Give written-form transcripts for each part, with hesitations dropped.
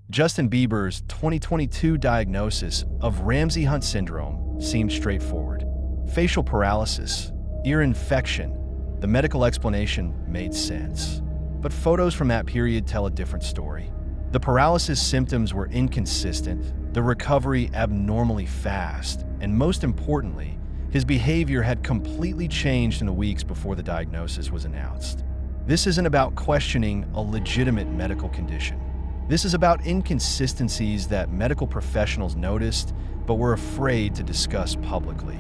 Justin Bieber's 2022 diagnosis of Ramsay Hunt Syndrome seemed straightforward. Facial paralysis, ear infection. The medical explanation made sense. But photos from that period tell a different story. The paralysis symptoms were inconsistent, the recovery abnormally fast, and most importantly, his behavior had completely changed in the weeks before the diagnosis was announced. This isn't about questioning a legitimate medical condition. This is about inconsistencies that medical professionals noticed but were afraid to discuss publicly.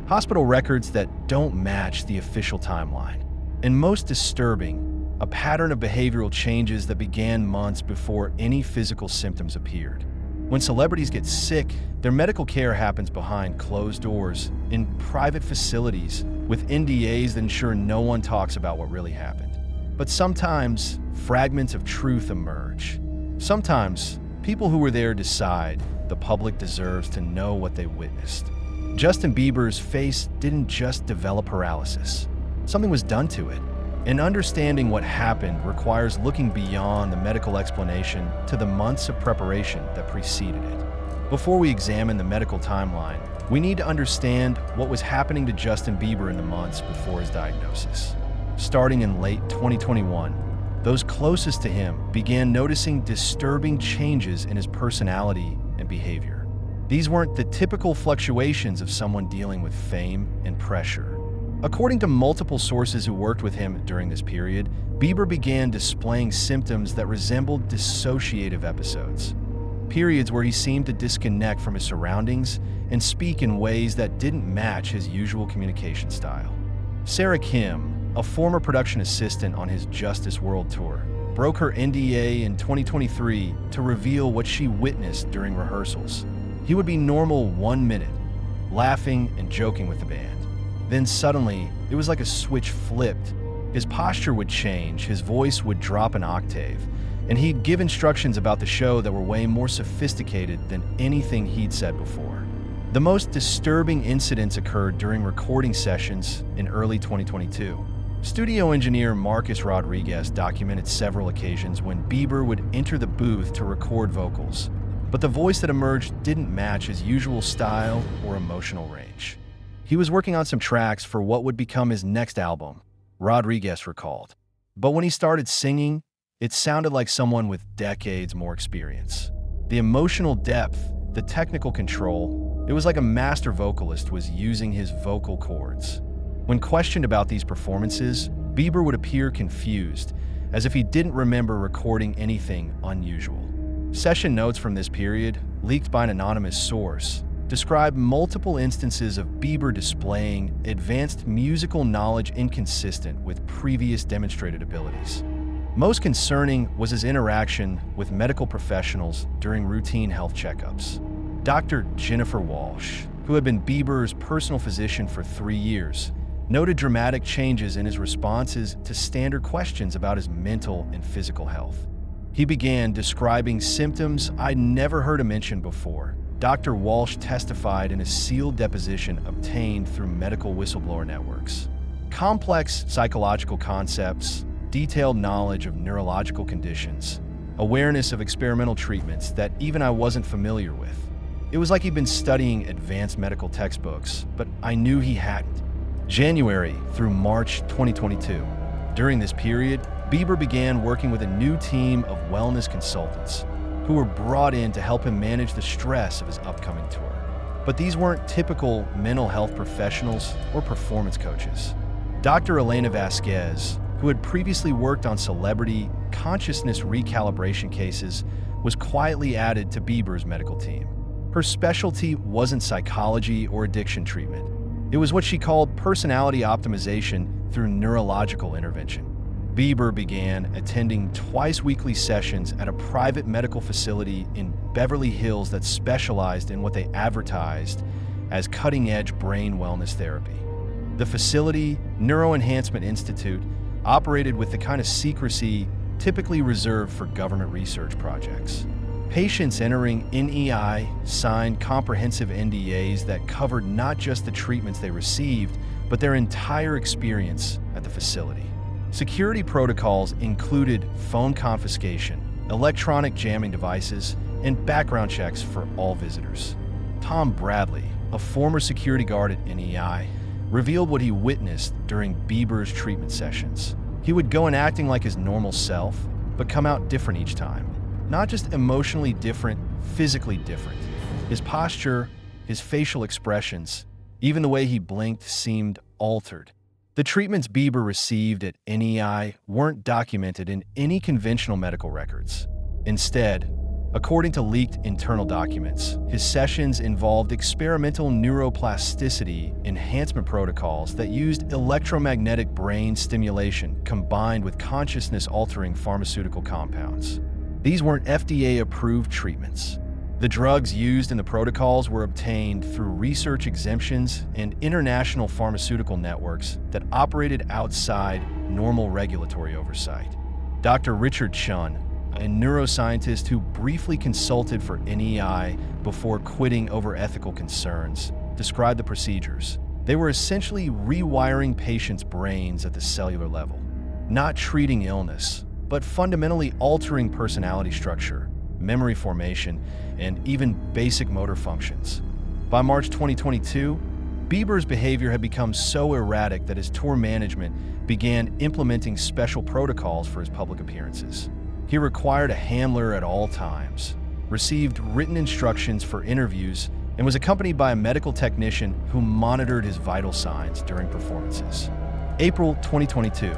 Hospital records that don't match the official timeline. And most disturbing, a pattern of behavioral changes that began months before any physical symptoms appeared. When celebrities get sick, their medical care happens behind closed doors, in private facilities, with NDAs that ensure no one talks about what really happened. But sometimes, fragments of truth emerge. Sometimes, people who were there decide the public deserves to know what they witnessed. Justin Bieber's face didn't just develop paralysis. Something was done to it. And understanding what happened requires looking beyond the medical explanation to the months of preparation that preceded it. Before we examine the medical timeline, we need to understand what was happening to Justin Bieber in the months before his diagnosis. Starting in late 2021, those closest to him began noticing disturbing changes in his personality and behavior. These weren't the typical fluctuations of someone dealing with fame and pressure. According to multiple sources who worked with him during this period, Bieber began displaying symptoms that resembled dissociative episodes. Periods where he seemed to disconnect from his surroundings and speak in ways that didn't match his usual communication style. Sarah Kim, a former production assistant on his Justice World Tour, broke her NDA in 2023 to reveal what she witnessed during rehearsals. He would be normal 1 minute, laughing and joking with the band. Then suddenly, it was like a switch flipped. His posture would change, his voice would drop an octave, and he'd give instructions about the show that were way more sophisticated than anything he'd said before. The most disturbing incidents occurred during recording sessions in early 2022. Studio engineer Marcus Rodriguez documented several occasions when Bieber would enter the booth to record vocals, but the voice that emerged didn't match his usual style or emotional range. He was working on some tracks for what would become his next album, Rodriguez recalled. But when he started singing, it sounded like someone with decades more experience. The emotional depth, the technical control, it was like a master vocalist was using his vocal cords. When questioned about these performances, Bieber would appear confused, as if he didn't remember recording anything unusual. Session notes from this period, leaked by an anonymous source, describe multiple instances of Bieber displaying advanced musical knowledge inconsistent with previous demonstrated abilities. Most concerning was his interaction with medical professionals during routine health checkups. Dr. Jennifer Walsh, who had been Bieber's personal physician for 3 years, noted dramatic changes in his responses to standard questions about his mental and physical health. He began describing symptoms I'd never heard him mention before. Dr. Walsh testified in a sealed deposition obtained through medical whistleblower networks. Complex psychological concepts, detailed knowledge of neurological conditions, awareness of experimental treatments that even I wasn't familiar with. It was like he'd been studying advanced medical textbooks, but I knew he hadn't. January through March 2022. During this period, Bieber began working with a new team of wellness consultants who were brought in to help him manage the stress of his upcoming tour. But these weren't typical mental health professionals or performance coaches. Dr. Elena Vasquez, who had previously worked on celebrity consciousness recalibration cases, was quietly added to Bieber's medical team. Her specialty wasn't psychology or addiction treatment. It was what she called personality optimization through neurological intervention. Bieber began attending twice-weekly sessions at a private medical facility in Beverly Hills that specialized in what they advertised as cutting-edge brain wellness therapy. The facility, Neuroenhancement Institute, operated with the kind of secrecy typically reserved for government research projects. Patients entering NEI signed comprehensive NDAs that covered not just the treatments they received, but their entire experience at the facility. Security protocols included phone confiscation, electronic jamming devices, and background checks for all visitors. Tom Bradley, a former security guard at NEI, revealed what he witnessed during Bieber's treatment sessions. He would go in acting like his normal self, but come out different each time. Not just emotionally different, physically different. His posture, his facial expressions, even the way he blinked seemed altered. The treatments Bieber received at NEI weren't documented in any conventional medical records. Instead, according to leaked internal documents, his sessions involved experimental neuroplasticity enhancement protocols that used electromagnetic brain stimulation combined with consciousness-altering pharmaceutical compounds. These weren't FDA-approved treatments. The drugs used in the protocols were obtained through research exemptions and international pharmaceutical networks that operated outside normal regulatory oversight. Dr. Richard Chun, a neuroscientist who briefly consulted for NEI before quitting over ethical concerns, described the procedures. They were essentially rewiring patients' brains at the cellular level, not treating illness, but fundamentally altering personality structure, memory formation, and even basic motor functions. By March 2022, Bieber's behavior had become so erratic that his tour management began implementing special protocols for his public appearances. He required a handler at all times, received written instructions for interviews, and was accompanied by a medical technician who monitored his vital signs during performances. April 2022.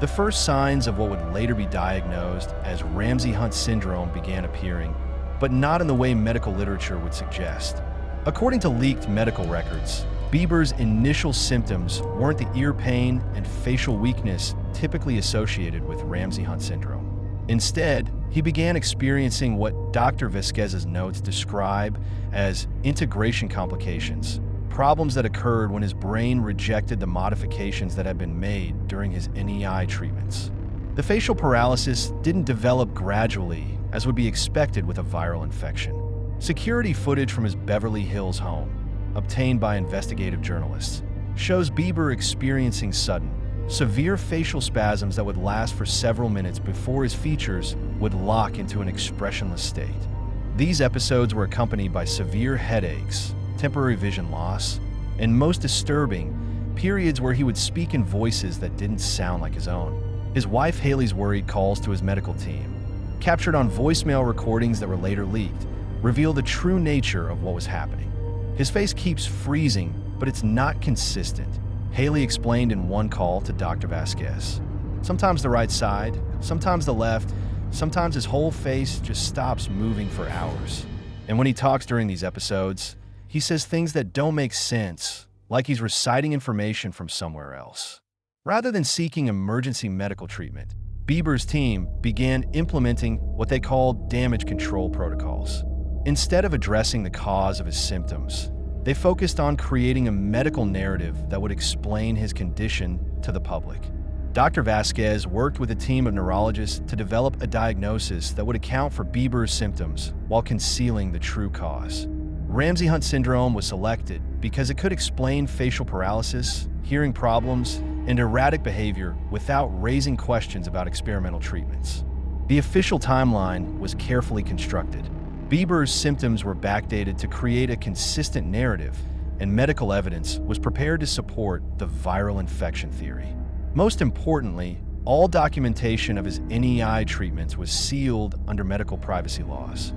The first signs of what would later be diagnosed as Ramsay Hunt Syndrome began appearing, but not in the way medical literature would suggest. According to leaked medical records, Bieber's initial symptoms weren't the ear pain and facial weakness typically associated with Ramsay Hunt Syndrome. Instead, he began experiencing what Dr. Vasquez's notes describe as integration complications, problems that occurred when his brain rejected the modifications that had been made during his NEI treatments. The facial paralysis didn't develop gradually, as would be expected with a viral infection. Security footage from his Beverly Hills home, obtained by investigative journalists, shows Bieber experiencing sudden, severe facial spasms that would last for several minutes before his features would lock into an expressionless state. These episodes were accompanied by severe headaches, temporary vision loss, and most disturbing, periods where he would speak in voices that didn't sound like his own. His wife Haley's worried calls to his medical team, captured on voicemail recordings that were later leaked, reveal the true nature of what was happening. His face keeps freezing, but it's not consistent. Haley explained in one call to Dr. Vasquez. Sometimes the right side, sometimes the left, sometimes his whole face just stops moving for hours. And when he talks during these episodes, he says things that don't make sense, like he's reciting information from somewhere else. Rather than seeking emergency medical treatment, Bieber's team began implementing what they called damage control protocols. Instead of addressing the cause of his symptoms, they focused on creating a medical narrative that would explain his condition to the public. Dr. Vasquez worked with a team of neurologists to develop a diagnosis that would account for Bieber's symptoms while concealing the true cause. Ramsay Hunt Syndrome was selected because it could explain facial paralysis, hearing problems, and erratic behavior without raising questions about experimental treatments. The official timeline was carefully constructed. Bieber's symptoms were backdated to create a consistent narrative, and medical evidence was prepared to support the viral infection theory. Most importantly, all documentation of his NEI treatments was sealed under medical privacy laws.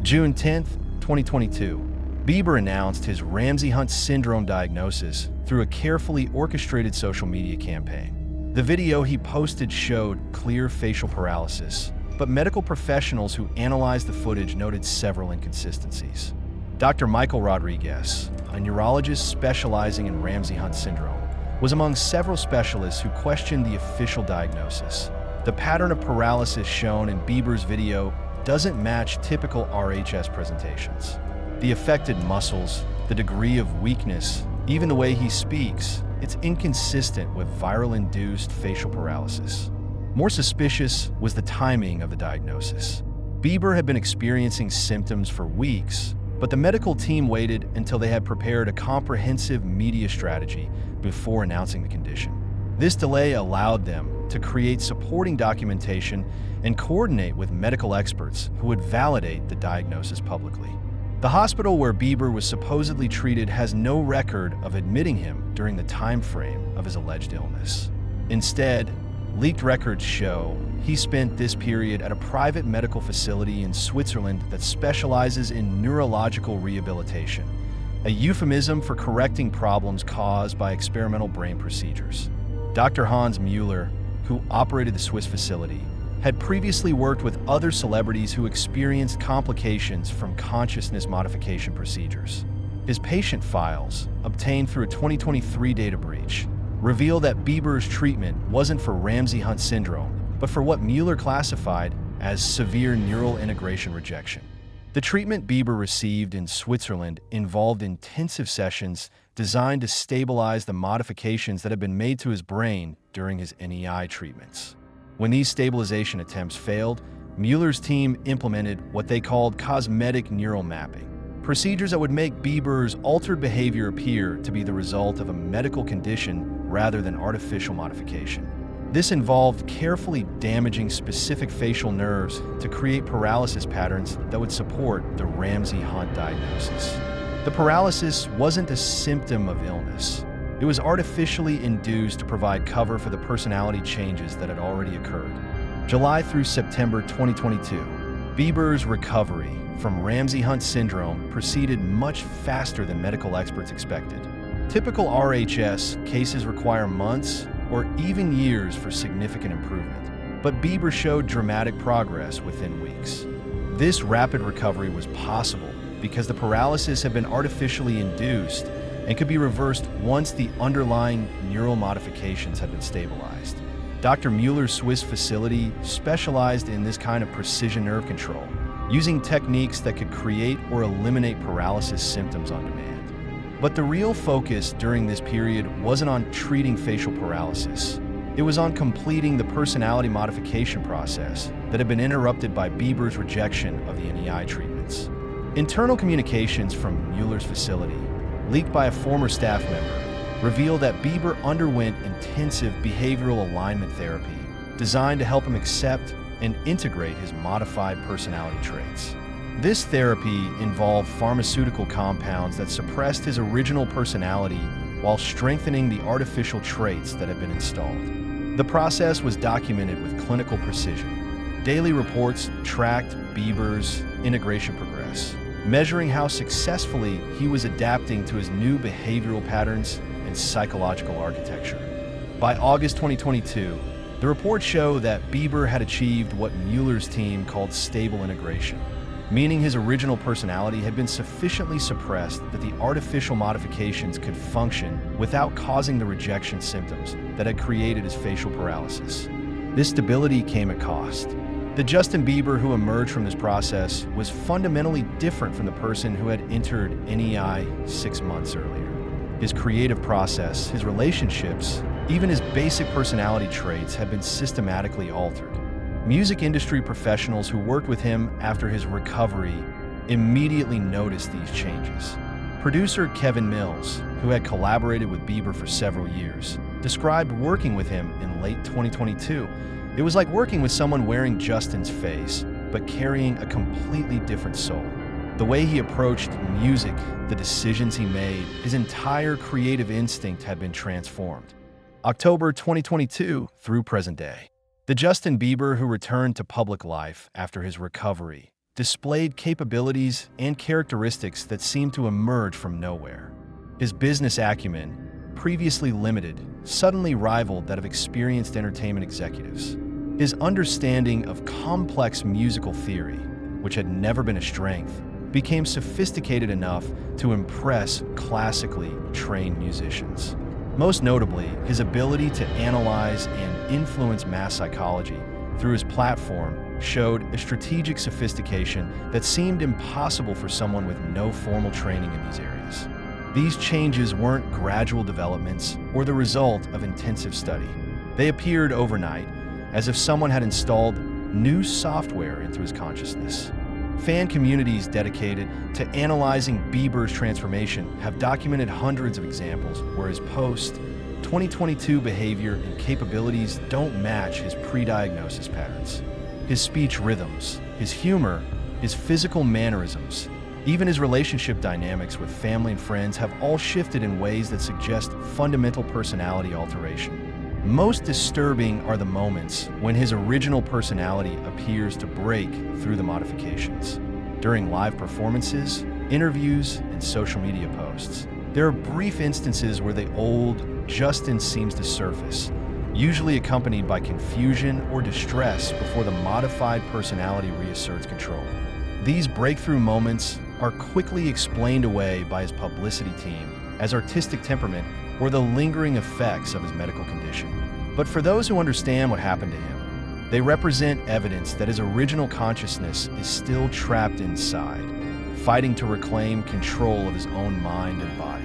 June 10, 2022, Bieber announced his Ramsay Hunt Syndrome diagnosis through a carefully orchestrated social media campaign. The video he posted showed clear facial paralysis, but medical professionals who analyzed the footage noted several inconsistencies. Dr. Michael Rodriguez, a neurologist specializing in Ramsay Hunt Syndrome, was among several specialists who questioned the official diagnosis. The pattern of paralysis shown in Bieber's video doesn't match typical RHS presentations. The affected muscles, the degree of weakness, even the way he speaks, it's inconsistent with viral-induced facial paralysis. More suspicious was the timing of the diagnosis. Bieber had been experiencing symptoms for weeks, but the medical team waited until they had prepared a comprehensive media strategy before announcing the condition. This delay allowed them to create supporting documentation and coordinate with medical experts who would validate the diagnosis publicly. The hospital where Bieber was supposedly treated has no record of admitting him during the time frame of his alleged illness. Instead, leaked records show he spent this period at a private medical facility in Switzerland that specializes in neurological rehabilitation, a euphemism for correcting problems caused by experimental brain procedures. Dr. Hans Müller, who operated the Swiss facility, had previously worked with other celebrities who experienced complications from consciousness modification procedures. His patient files, obtained through a 2023 data breach, reveal that Bieber's treatment wasn't for Ramsay Hunt Syndrome, but for what Müller classified as severe neural integration rejection. The treatment Bieber received in Switzerland involved intensive sessions designed to stabilize the modifications that had been made to his brain during his NEI treatments. When these stabilization attempts failed, Müller's team implemented what they called cosmetic neural mapping, procedures that would make Bieber's altered behavior appear to be the result of a medical condition rather than artificial modification. This involved carefully damaging specific facial nerves to create paralysis patterns that would support the Ramsay Hunt diagnosis. The paralysis wasn't a symptom of illness. It was artificially induced to provide cover for the personality changes that had already occurred. July through September 2022, Bieber's recovery from Ramsay Hunt Syndrome proceeded much faster than medical experts expected. Typical RHS cases require months or even years for significant improvement, but Bieber showed dramatic progress within weeks. This rapid recovery was possible because the paralysis had been artificially induced and could be reversed once the underlying neural modifications had been stabilized. Dr. Müller's Swiss facility specialized in this kind of precision nerve control, using techniques that could create or eliminate paralysis symptoms on demand. But the real focus during this period wasn't on treating facial paralysis. It was on completing the personality modification process that had been interrupted by Bieber's rejection of the NEI treatments. Internal communications from Müller's facility, leaked by a former staff member, revealed that Bieber underwent intensive behavioral alignment therapy designed to help him accept and integrate his modified personality traits. This therapy involved pharmaceutical compounds that suppressed his original personality while strengthening the artificial traits that had been installed. The process was documented with clinical precision. Daily reports tracked Bieber's integration progress, measuring how successfully he was adapting to his new behavioral patterns and psychological architecture. By August 2022, the reports show that Bieber had achieved what Müller's team called stable integration, meaning his original personality had been sufficiently suppressed that the artificial modifications could function without causing the rejection symptoms that had created his facial paralysis. This stability came at cost. The Justin Bieber who emerged from this process was fundamentally different from the person who had entered NEI 6 months earlier. His creative process, his relationships, even his basic personality traits had been systematically altered. Music industry professionals who worked with him after his recovery immediately noticed these changes. Producer Kevin Mills, who had collaborated with Bieber for several years, described working with him in late 2022. It was like working with someone wearing Justin's face, but carrying a completely different soul. The way he approached music, the decisions he made, his entire creative instinct had been transformed. October 2022 through present day. The Justin Bieber who returned to public life after his recovery displayed capabilities and characteristics that seemed to emerge from nowhere. His business acumen, previously limited, suddenly rivaled that of experienced entertainment executives. His understanding of complex musical theory, which had never been a strength, became sophisticated enough to impress classically trained musicians. Most notably, his ability to analyze and influence mass psychology through his platform showed a strategic sophistication that seemed impossible for someone with no formal training in these areas. These changes weren't gradual developments or the result of intensive study. They appeared overnight, as if someone had installed new software into his consciousness. Fan communities dedicated to analyzing Bieber's transformation have documented hundreds of examples where his post, 2022 behavior and capabilities don't match his pre-diagnosis patterns. His speech rhythms, his humor, his physical mannerisms, even his relationship dynamics with family and friends have all shifted in ways that suggest fundamental personality alteration. Most disturbing are the moments when his original personality appears to break through the modifications. During live performances, interviews, and social media posts, there are brief instances where the old Justin seems to surface, usually accompanied by confusion or distress before the modified personality reasserts control. These breakthrough moments are quickly explained away by his publicity team as artistic temperament or the lingering effects of his medical condition. But for those who understand what happened to him, they represent evidence that his original consciousness is still trapped inside, fighting to reclaim control of his own mind and body.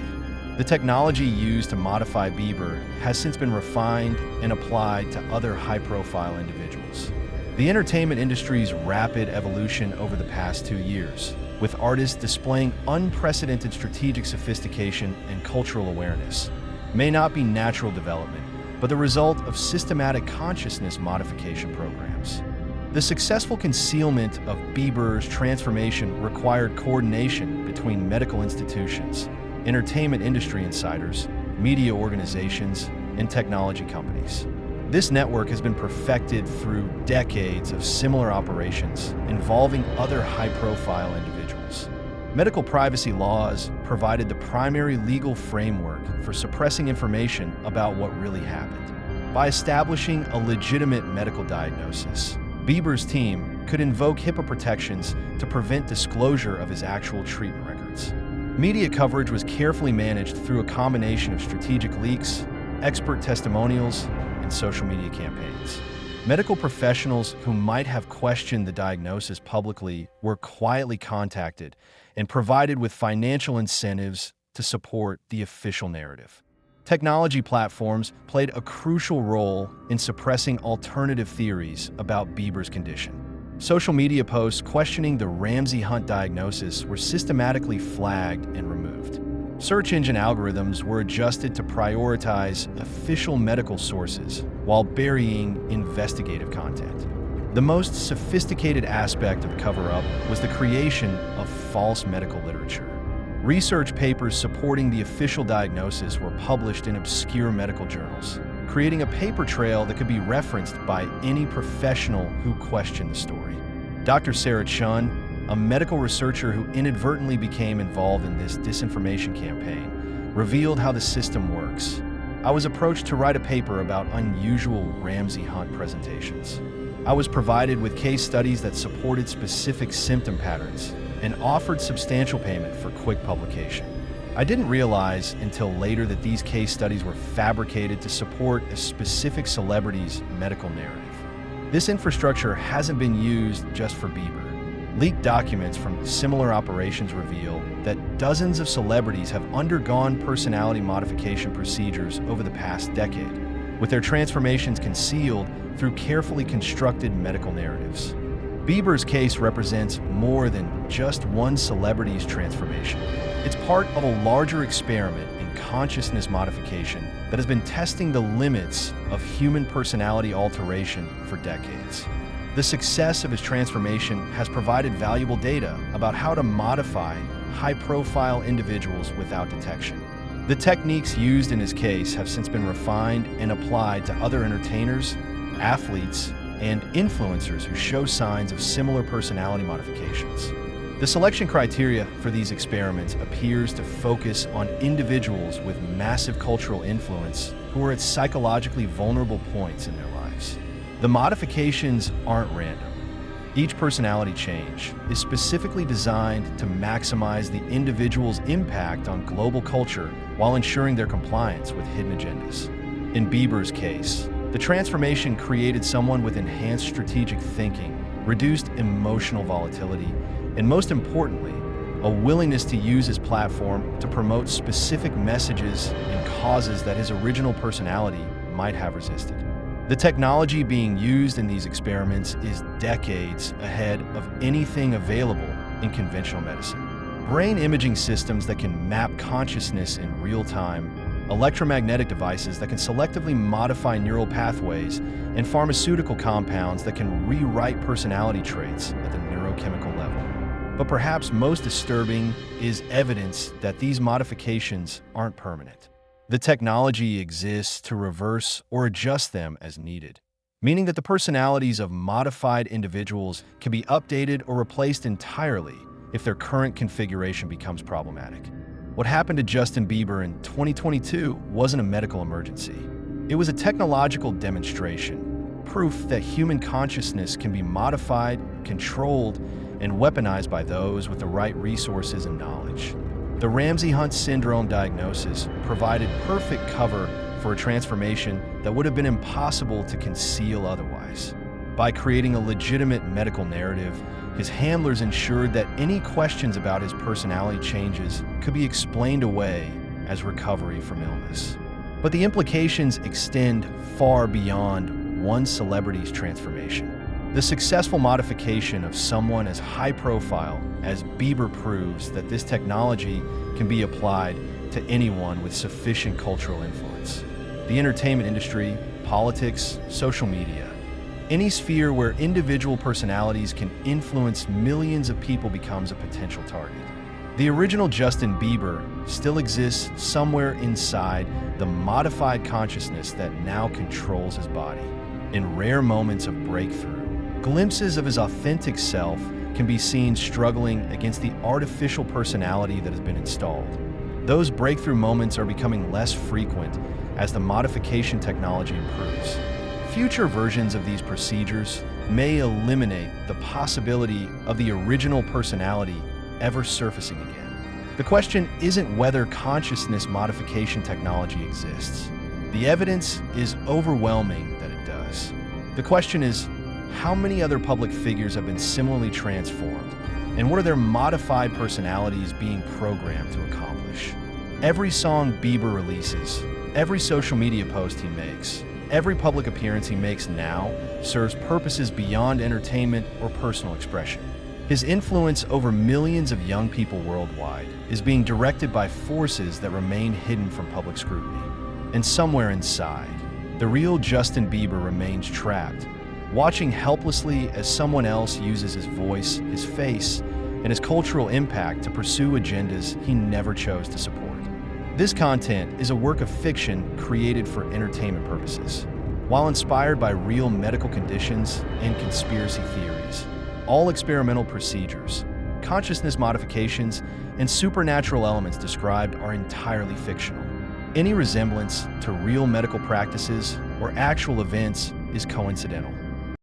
The technology used to modify Bieber has since been refined and applied to other high-profile individuals. The entertainment industry's rapid evolution over the past 2 years, with artists displaying unprecedented strategic sophistication and cultural awareness, may not be natural development, but the result of systematic consciousness modification programs. The successful concealment of Bieber's transformation required coordination between medical institutions, entertainment industry insiders, media organizations, and technology companies. This network has been perfected through decades of similar operations involving other high-profile individuals. Medical privacy laws provided the primary legal framework for suppressing information about what really happened. By establishing a legitimate medical diagnosis, Bieber's team could invoke HIPAA protections to prevent disclosure of his actual treatment records. Media coverage was carefully managed through a combination of strategic leaks, expert testimonials, and social media campaigns. Medical professionals who might have questioned the diagnosis publicly were quietly contacted and provided with financial incentives to support the official narrative. Technology platforms played a crucial role in suppressing alternative theories about Bieber's condition. Social media posts questioning the Ramsay Hunt diagnosis were systematically flagged and removed. Search engine algorithms were adjusted to prioritize official medical sources while burying investigative content. The most sophisticated aspect of the cover-up was the creation of false medical literature. Research papers supporting the official diagnosis were published in obscure medical journals, creating a paper trail that could be referenced by any professional who questioned the story. Dr. Sarah Chun, a medical researcher who inadvertently became involved in this disinformation campaign, revealed how the system works. I was approached to write a paper about unusual Ramsay Hunt presentations. I was provided with case studies that supported specific symptom patterns and offered substantial payment for quick publication. I didn't realize until later that these case studies were fabricated to support a specific celebrity's medical narrative. This infrastructure hasn't been used just for Bieber. Leaked documents from similar operations reveal that dozens of celebrities have undergone personality modification procedures over the past decade, with their transformations concealed through carefully constructed medical narratives. Bieber's case represents more than just one celebrity's transformation. It's part of a larger experiment in consciousness modification that has been testing the limits of human personality alteration for decades. The success of his transformation has provided valuable data about how to modify high-profile individuals without detection. The techniques used in his case have since been refined and applied to other entertainers, athletes, and influencers who show signs of similar personality modifications. The selection criteria for these experiments appears to focus on individuals with massive cultural influence who are at psychologically vulnerable points in their lives. The modifications aren't random. Each personality change is specifically designed to maximize the individual's impact on global culture while ensuring their compliance with hidden agendas. In Bieber's case, the transformation created someone with enhanced strategic thinking, reduced emotional volatility, and most importantly, a willingness to use his platform to promote specific messages and causes that his original personality might have resisted. The technology being used in these experiments is decades ahead of anything available in conventional medicine. Brain imaging systems that can map consciousness in real time, electromagnetic devices that can selectively modify neural pathways, and pharmaceutical compounds that can rewrite personality traits at the neurochemical level. But perhaps most disturbing is evidence that these modifications aren't permanent. The technology exists to reverse or adjust them as needed, meaning that the personalities of modified individuals can be updated or replaced entirely if their current configuration becomes problematic. What happened to Justin Bieber in 2022 wasn't a medical emergency. It was a technological demonstration, proof that human consciousness can be modified, controlled, and weaponized by those with the right resources and knowledge. The Ramsay Hunt Syndrome diagnosis provided perfect cover for a transformation that would have been impossible to conceal otherwise. By creating a legitimate medical narrative, his handlers ensured that any questions about his personality changes could be explained away as recovery from illness. But the implications extend far beyond one celebrity's transformation. The successful modification of someone as high-profile as Bieber proves that this technology can be applied to anyone with sufficient cultural influence. The entertainment industry, politics, social media, any sphere where individual personalities can influence millions of people becomes a potential target. The original Justin Bieber still exists somewhere inside the modified consciousness that now controls his body. In rare moments of breakthrough, glimpses of his authentic self can be seen struggling against the artificial personality that has been installed. Those breakthrough moments are becoming less frequent as the modification technology improves. Future versions of these procedures may eliminate the possibility of the original personality ever surfacing again. The question isn't whether consciousness modification technology exists. The evidence is overwhelming that it does. The question is, how many other public figures have been similarly transformed, and what are their modified personalities being programmed to accomplish? Every song Bieber releases, every social media post he makes, every public appearance he makes now serves purposes beyond entertainment or personal expression. His influence over millions of young people worldwide is being directed by forces that remain hidden from public scrutiny. And somewhere inside, the real Justin Bieber remains trapped, watching helplessly as someone else uses his voice, his face, and his cultural impact to pursue agendas he never chose to support. This content is a work of fiction created for entertainment purposes. While inspired by real medical conditions and conspiracy theories, all experimental procedures, consciousness modifications, and supernatural elements described are entirely fictional. Any resemblance to real medical practices or actual events is coincidental.